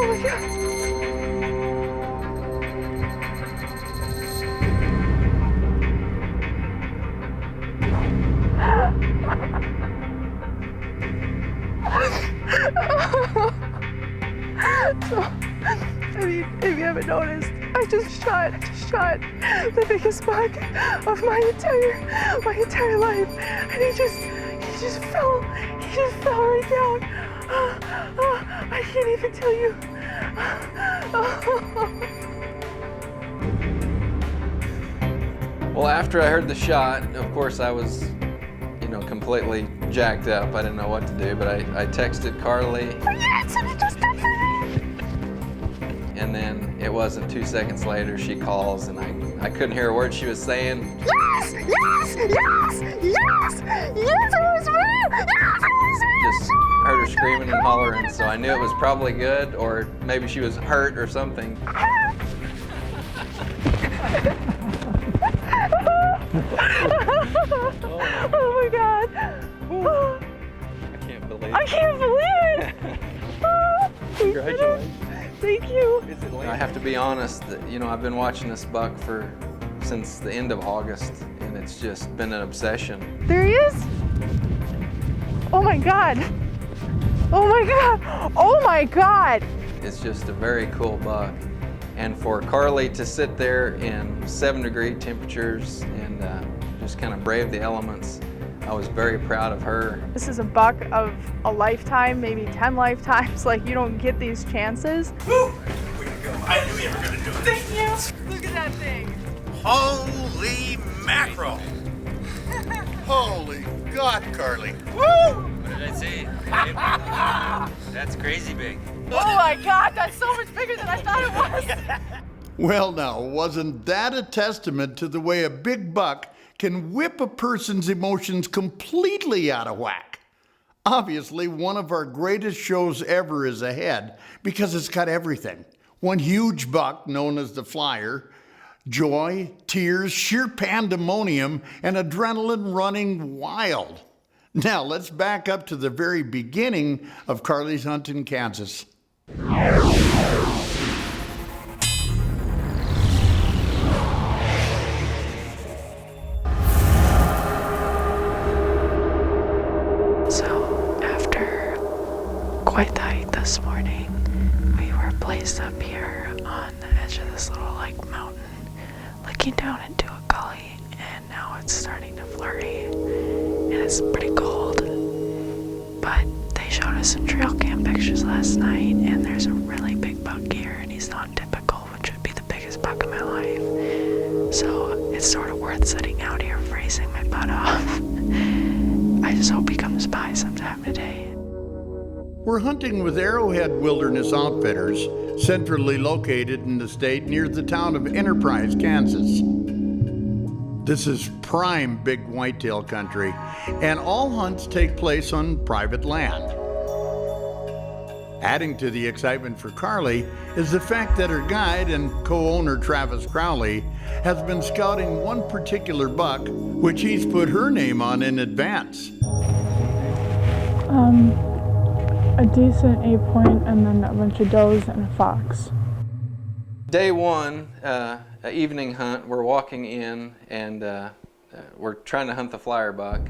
Oh my God. So, I mean, if you haven't noticed, I just shot the biggest buck of my entire life, and he just fell right down. I can't even tell you. Well, after I heard the shot, of course I was, completely jacked up. I didn't know what to do, but I texted Karlee. Yes, and he just did it. And then it wasn't 2 seconds later, she calls, and I couldn't hear a word she was saying. Yes, yes, yes, yes, yes, it was real. Yes, it was real. Just heard her screaming and hollering, so I knew it was probably good, or maybe she was hurt or something. Oh my God. I can't believe it. Congratulations. Thank you. I have to be honest that, I've been watching this buck since the end of August, and it's just been an obsession. There he is. Oh my God. Oh my God. Oh my God. It's just a very cool buck. And for Karlee to sit there in 7-degree temperatures and just kind of brave the elements, I was very proud of her. This is a buck of a lifetime, maybe 10 lifetimes. Like, you don't get these chances. Woo! Way to go. I knew you were gonna do it. Thank you. Look at that thing. Holy mackerel. Holy God, Karlee. Woo! What did I say? That's crazy big. Oh my God, that's so much bigger than I thought it was. Well, now, wasn't that a testament to the way a big buck can whip a person's emotions completely out of whack? Obviously, one of our greatest shows ever is ahead because it's got everything. One huge buck known as the Flyer, joy, tears, sheer pandemonium, and adrenaline running wild. Now, let's back up to the very beginning of Karlee's hunt in Kansas. So, after quite the hike this morning, we were placed up here on the edge of this little mountain, looking down into a gully, and now it's starting to flurry, and it's pretty cold. But they showed us some trail cam pictures last night, and there's a really big buck here, and he's not typical, which would be the biggest buck of my life. So it's sort of worth sitting out here freezing my butt off. I just hope he comes by sometime today. We're hunting with Arrowhead Wilderness Outfitters, centrally located in the state near the town of Enterprise, Kansas. This is prime big whitetail country, and all hunts take place on private land. Adding to the excitement for Karlee is the fact that her guide and co-owner Travis Crowley has been scouting one particular buck, which he's put her name on in advance. A decent 8-point, and then a bunch of does and a fox. Day one, evening hunt, we're walking in, and we're trying to hunt the flyer buck,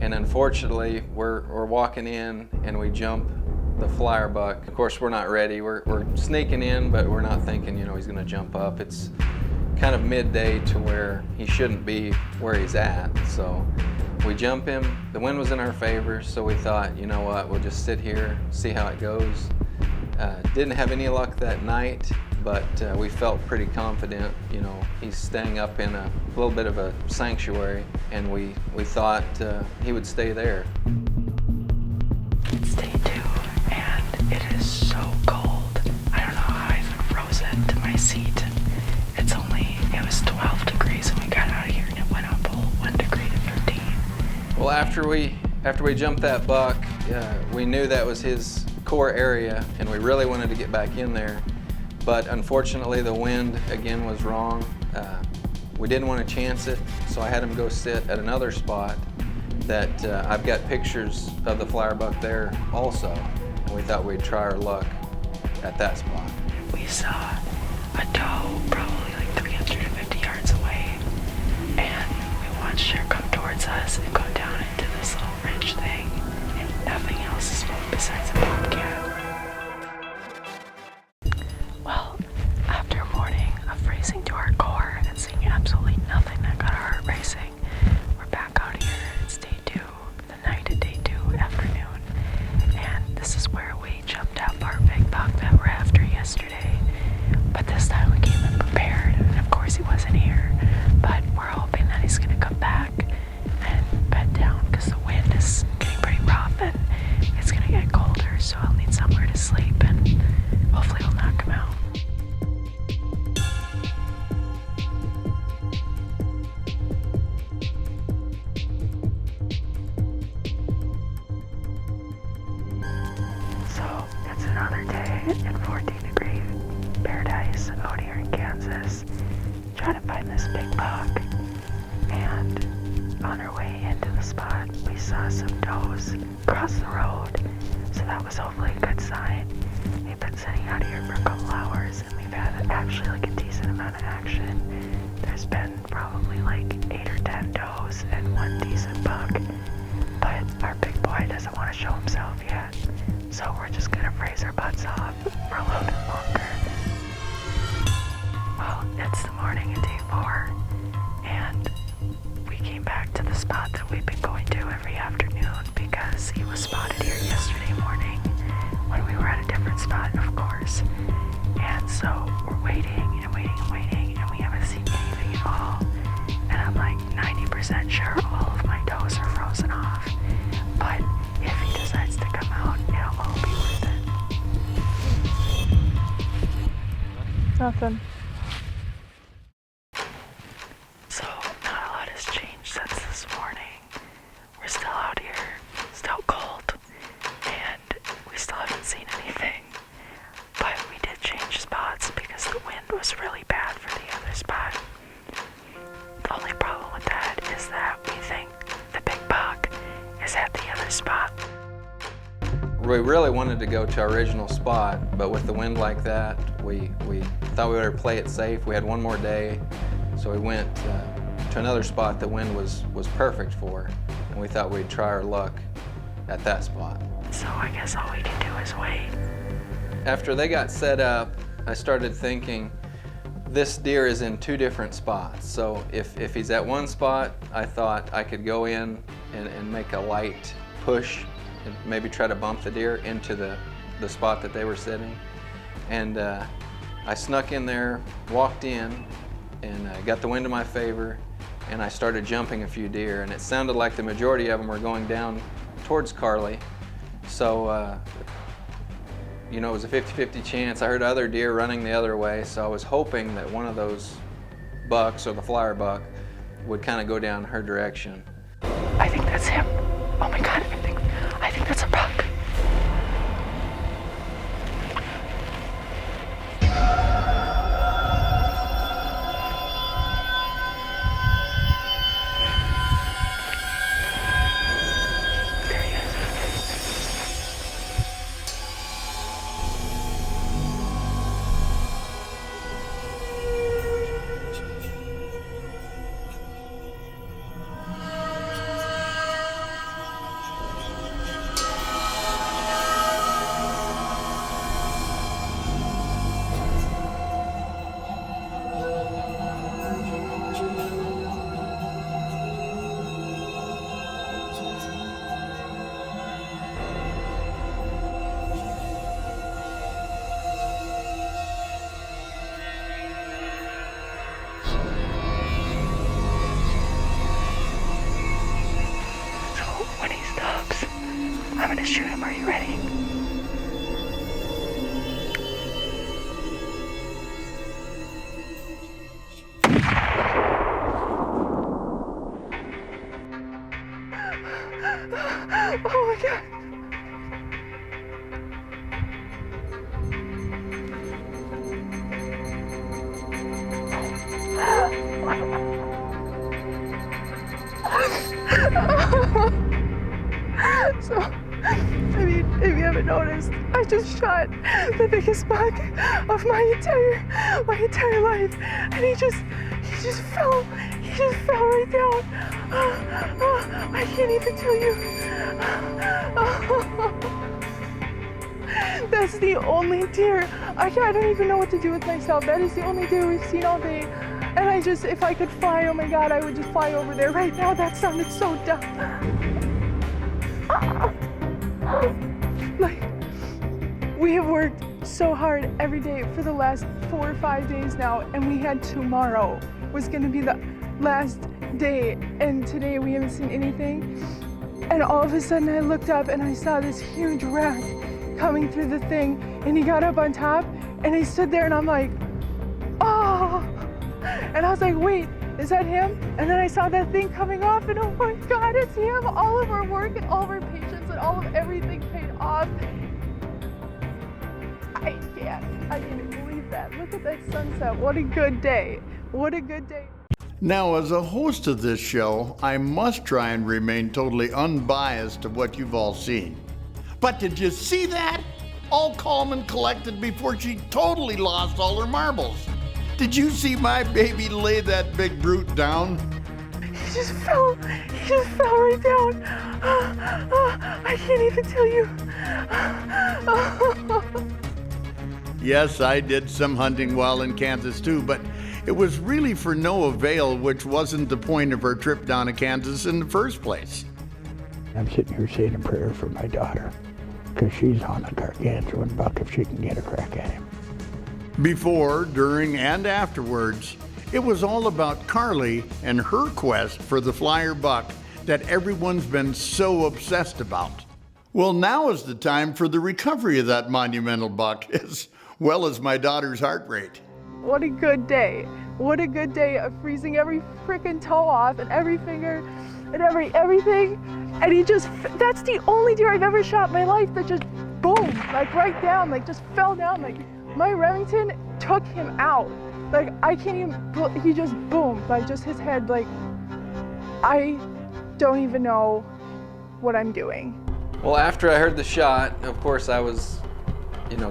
and unfortunately we're walking in and we jump the flyer buck. Of course, we're not ready. We're sneaking in, but we're not thinking he's going to jump up. It's kind of midday to where he shouldn't be where he's at, so we jump him. The wind was in our favor, so we thought, you know what, we'll just sit here, see how it goes. Didn't have any luck that night, but we felt pretty confident. He's staying up in a little bit of a sanctuary, and we thought he would stay there. It's day 2, and it is so cold. I don't know how I even frozen to my seat. It was 12 degrees when we got out of here, and it went up a whole 1 degree to 13. Well, after we jumped that buck, we knew that was his core area, and we really wanted to get back in there. But unfortunately, the wind again was wrong. We didn't want to chance it, so I had him go sit at another spot that I've got pictures of the flyer buck there also, and we thought we'd try our luck. at that spot. We saw a doe probably like 350 yards away, and we watched her come towards us and go down into this little ridge thing, and nothing else is spoke besides a bobcat. Well, after a morning of freezing to our core and seeing absolutely nothing that got our heart racing, we're back out here. It's day 2, the night of day 2 afternoon, and this is where we jumped up our big buck that we're after yesterday. But this time we came in prepared, and of course he wasn't here, but we're hoping that he's gonna come back and bed down because the wind is getting pretty rough and it's gonna get colder, so I'll need somewhere to sleep, and hopefully he'll knock him out. So it's another day in 14-degree paradise out here in Kansas, trying to find this big buck. And on our way into the spot, we saw some does cross the road, so that was hopefully a good sign. We've been sitting out here for a couple hours, and we've had actually like a decent amount of action. There's been probably like 8 or 10 does and 1 decent buck, but our big boy doesn't want to show himself yet, so we're just gonna freeze our butts off for a little bit longer. Well, it's the morning of day 4, and we came back to the spot that we've been going to every afternoon because he was spotted here yesterday morning when we were at a different spot, of course. And so we're waiting and waiting and waiting, and we haven't seen anything at all. And I'm like 90% sure all of my does are frozen off. But if he decides to come out, it'll all be worth it. Nothing. So not a lot has changed since this morning. We're still out here, still cold, and we still haven't seen anything. But we did change spots because the wind was really bad for the other spot. The only problem with that is that we think the big buck is at the other spot. We really wanted to go to our original spot, but with the wind like that, we thought we would play it safe. We had one more day, so we went to another spot the wind was perfect for, and we thought we'd try our luck at that spot. So I guess all we can do is wait. After they got set up, I started thinking, this deer is in 2 different spots. So if he's at one spot, I thought I could go in and make a light push and maybe try to bump the deer into the spot that they were sitting. And I snuck in there, walked in, and got the wind in my favor, and I started jumping a few deer, and it sounded like the majority of them were going down towards Karlee. So, you know, it was a 50-50 chance. I heard other deer running the other way, so I was hoping that one of those bucks, or the flyer buck, would kind of go down her direction. I think that's him. Oh my God, I think that's a buck. I'm gonna shoot him. Are you ready? Oh my God. So, I mean, if you haven't noticed, I just shot the biggest buck of my entire life, and he just fell right down. I can't even tell you. That's the only deer. I don't even know what to do with myself. That is the only deer we've seen all day. And if I could fly, oh my God, I would just fly over there right now. That sounded so dumb. Like, we have worked so hard every day for the last 4 or 5 days now, and we had tomorrow was gonna be the last day, and today we haven't seen anything. And all of a sudden I looked up and I saw this huge rack coming through the thing, and he got up on top and he stood there, and I'm like, oh, and I was like, wait, is that him? And then I saw that thing coming off, and oh my God, it's him. All of our work and all of our patience and all of everything paid off. I can't believe that. Look at that sunset. What a good day. What a good day. Now, as a host of this show, I must try and remain totally unbiased to what you've all seen. But did you see that? All calm and collected before she totally lost all her marbles. Did you see my baby lay that big brute down? He just fell right down. I can't even tell you. Yes, I did some hunting while in Kansas too, but it was really for no avail, which wasn't the point of our trip down to Kansas in the first place. I'm sitting here saying a prayer for my daughter, because she's on a gargantuan buck if she can get a crack at him. Before, during, and afterwards, it was all about Karlee and her quest for the flyer buck that everyone's been so obsessed about. Well, now is the time for the recovery of that monumental buck, as well as my daughter's heart rate. What a good day. What a good day of freezing every frickin' toe off and every finger and everything. And that's the only deer I've ever shot in my life that just boom, like right down, like just fell down. Like my Remington took him out. Like I can't even, he just boomed, like just his head, like I don't even know what I'm doing. Well, after I heard the shot, of course I was,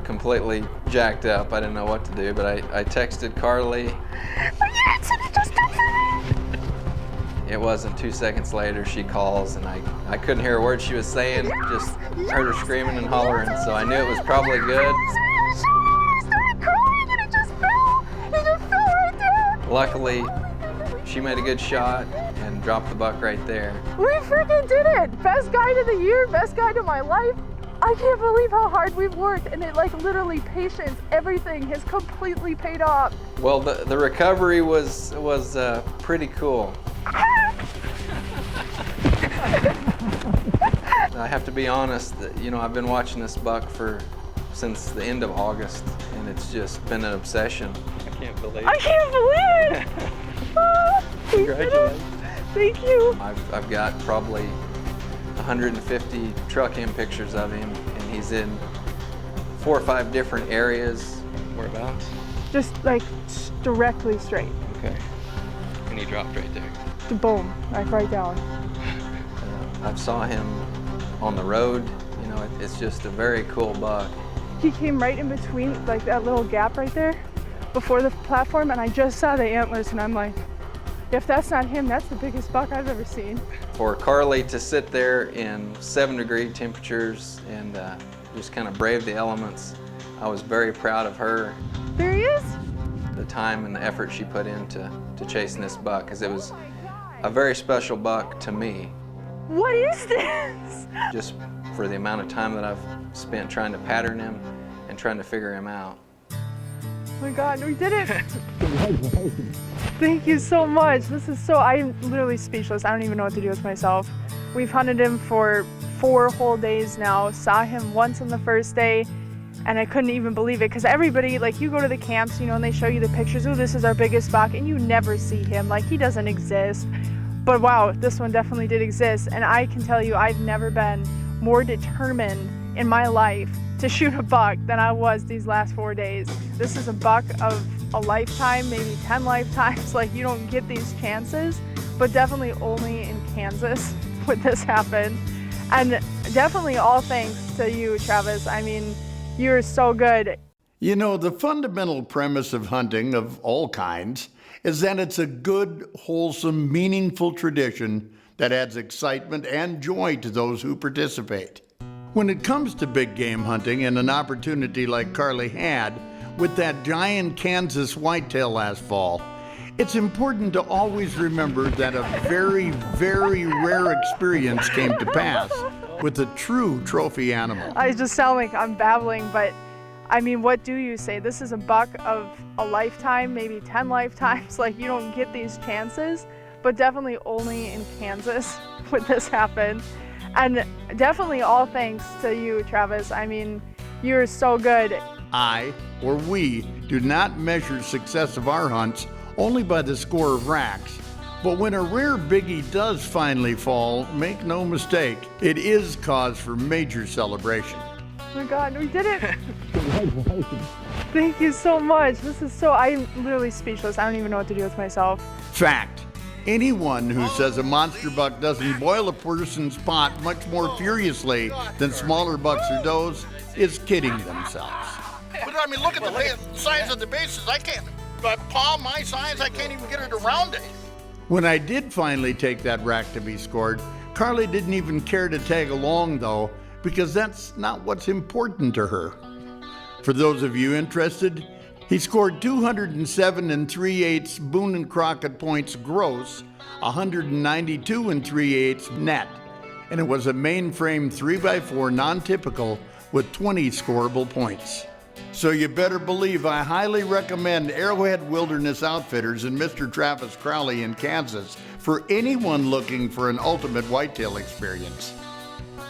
completely jacked up. I didn't know what to do, but I texted Karlee. Yes, and it just happened. It wasn't 2 seconds later, she calls, and I couldn't hear a word she was saying, just heard her screaming and hollering, so I knew it was probably good. Luckily, she made a good shot and dropped the buck right there. We freaking did it! Best guide of the year, best guide of my life. I can't believe how hard we've worked, and it literally patience, everything has completely paid off. Well, the recovery was pretty cool. I have to be honest, I've been watching this buck since the end of August, and it's just been an obsession. I can't believe it. Congratulations. Thank you. I've got probably 150 truck in pictures of him, and he's in 4 or 5 different areas. Whereabouts? Just directly straight. Okay. And he dropped right there. Boom, right down. I saw him on the road. It's just a very cool buck. He came right in between, that little gap right there before the platform, and I just saw the antlers, and I'm like, if that's not him, that's the biggest buck I've ever seen. For Karlee to sit there in 7-degree temperatures and just kind of brave the elements, I was very proud of her. There he is. The time and the effort she put into chasing this buck, because it was a very special buck to me. What is this? Just for the amount of time that I've spent trying to pattern him and trying to figure him out. Oh my God, we did it. Thank you so much. I'm literally speechless. I don't even know what to do with myself. We've hunted him for 4 whole days now, saw him once on the first day, and I couldn't even believe it, because everybody, you go to the camps, and they show you the pictures, oh, this is our biggest buck, and you never see him, he doesn't exist. But wow, this one definitely did exist, and I can tell you, I've never been more determined in my life to shoot a buck than I was these last 4 days. This is a buck of a lifetime, maybe 10 lifetimes. You don't get these chances, but definitely only in Kansas would this happen. And definitely all thanks to you, Travis. I mean, you're so good. You know, the fundamental premise of hunting of all kinds is that it's a good, wholesome, meaningful tradition that adds excitement and joy to those who participate. When it comes to big game hunting and an opportunity like Karlee had with that giant Kansas whitetail last fall, it's important to always remember that a very, very rare experience came to pass with a true trophy animal. I just sound like I'm babbling, but I mean, what do you say? This is a buck of a lifetime, maybe 10 lifetimes. Like, you don't get these chances, but definitely only in Kansas would this happen. And definitely all thanks to you, Travis. I mean, you're so good. I, or we, do not measure success of our hunts only by the score of racks. But when a rare biggie does finally fall, make no mistake, it is cause for major celebration. Oh my God, we did it. Thank you so much. This is so, I'm literally speechless. I don't even know what to do with myself. Fact. Anyone who says a monster buck doesn't boil a person's pot much more furiously than smaller bucks or does is kidding themselves. But I mean, look at the size of the bases. I can't, palm my size, I can't even get it around it. When I did finally take that rack to be scored, Karlee didn't even care to tag along though, because that's not what's important to her. For those of you interested, he scored 207 3/8 Boone and Crockett points gross, 192 3/8 net, and it was a mainframe 3x4 non-typical with 20 scoreable points. So you better believe I highly recommend Arrowhead Wilderness Outfitters and Mr. Travis Crowley in Kansas for anyone looking for an ultimate whitetail experience.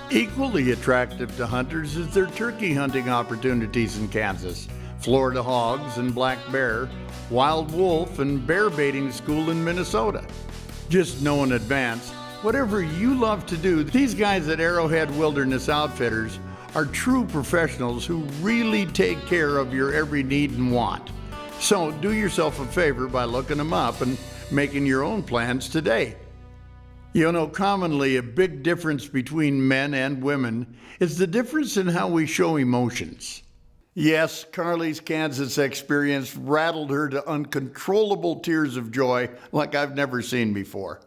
Equally attractive to hunters is their turkey hunting opportunities in Kansas, Florida hogs and black bear, wild wolf and bear baiting school in Minnesota. Just know in advance, whatever you love to do, these guys at Arrowhead Wilderness Outfitters are true professionals who really take care of your every need and want. So do yourself a favor by looking them up and making your own plans today. You know, commonly a big difference between men and women is the difference in how we show emotions. Yes, Karlee's Kansas experience rattled her to uncontrollable tears of joy like I've never seen before.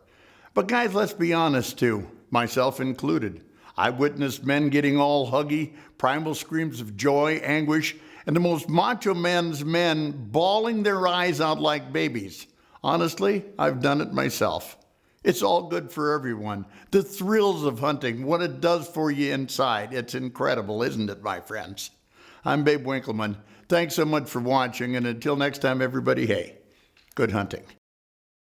But guys, let's be honest too, myself included. I witnessed men getting all huggy, primal screams of joy, anguish, and the most macho men's men bawling their eyes out like babies. Honestly, I've done it myself. It's all good for everyone. The thrills of hunting, what it does for you inside, it's incredible, isn't it, my friends? I'm Babe Winkelman. Thanks so much for watching, and until next time, everybody, hey, good hunting.